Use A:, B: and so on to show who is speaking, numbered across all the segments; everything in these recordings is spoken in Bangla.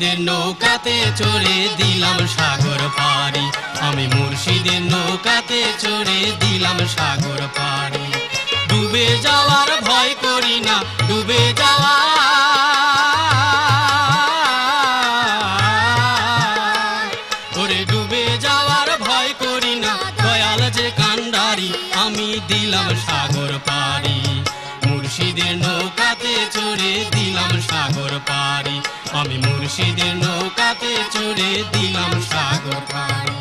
A: মুর্শিদের নৌকাতে চড়ে দিলাম সাগর পাড়ি, আমি মুর্শিদের নৌকাতে চড়ে দিলাম সাগর পাড়ি। ডুবে যাওয়ার ভয় করি না, ডুবে যাওয়া ওরে ডুবে যাওয়ার ভয় করি না, দয়াল যে কান্ডারি আমি দিলাম সাগর পাড়ি। মুর্শিদের নৌকাতে চড়ে দিলাম সাগর পাড়ি, আমি মুর্শিদের নৌকাতে চড়ে দিলাম সাগর পাড়ি।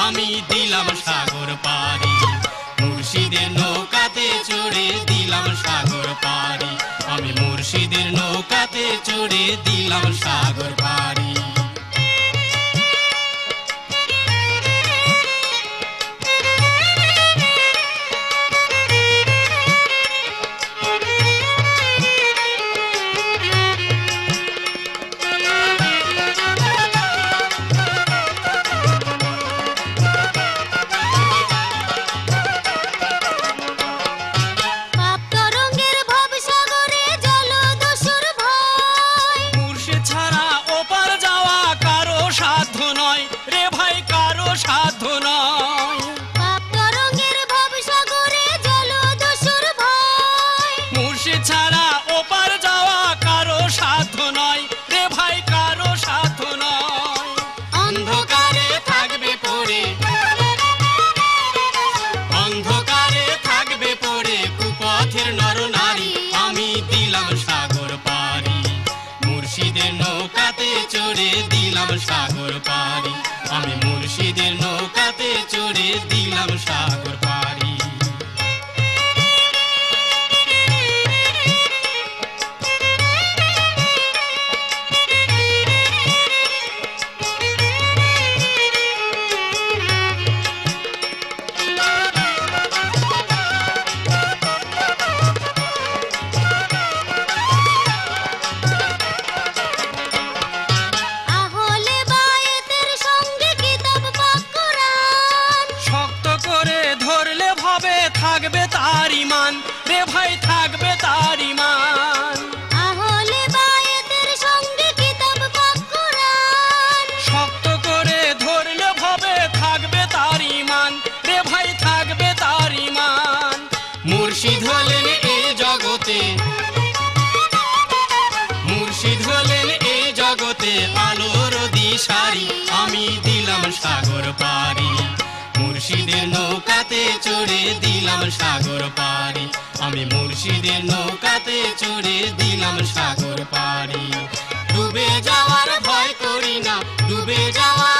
A: আমি দিলাম সাগর পাড়ি, মুর্শিদের নৌকাতে চড়ে দিলাম সাগর পাড়ি, আমি মুর্শিদের নৌকাতে চড়ে দিলাম সাগর পাড়ি। মুর্শিদের নৌকাতে চড়ে দিলাম সাগর পাড়ি, আমি মুর্শিদের নৌকাতে চড়ে দিলাম সাগর পাড়ি। থাকবে তার ইমান রে ভাই, থাকবে তার ইমান।
B: আহলে বায়াতের সঙ্গে কিতাব পাক কুরআন
A: শক্ত করে ধরলে ভবে থাকবে তার ইমান রে ভাই, থাকবে তার ইমান। মুর্শিদ হলেন এই জগতে, মুর্শিদ হলেন এই জগতে আলোর দিশারি, আমি দিলাম সাগর পাড়ি, মুর্শিদের নৌকাতে চড়ে দিলাম সাগর পাড়ি, আমি মুর্শিদের নৌকাতে চড়ে দিলাম সাগর পাড়ি। ডুবে যাওয়ার ভয় করি না, ডুবে যাওয়া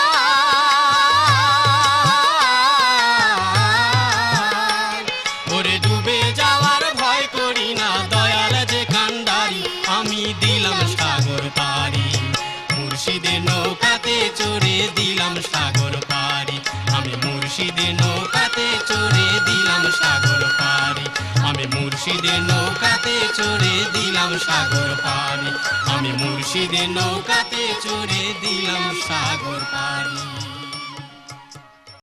A: ওরে ডুবে যাওয়ার ভয় করি না, দয়াল যে কান্ডারি আমি দিলাম সাগর পাড়ি, মুর্শিদের নৌকাতে চড়ে দিলাম সাগর পাড়ি, আমি মুর্শিদের নৌকাতে চড়ে দিলাম সাগর পাড়ি, আমি মুর্শিদের নৌকাতে চড়ে দিলাম সাগর পাড়ি, আমি মুর্শিদের নৌকাতে চড়ে দিলাম সাগর পাড়ি।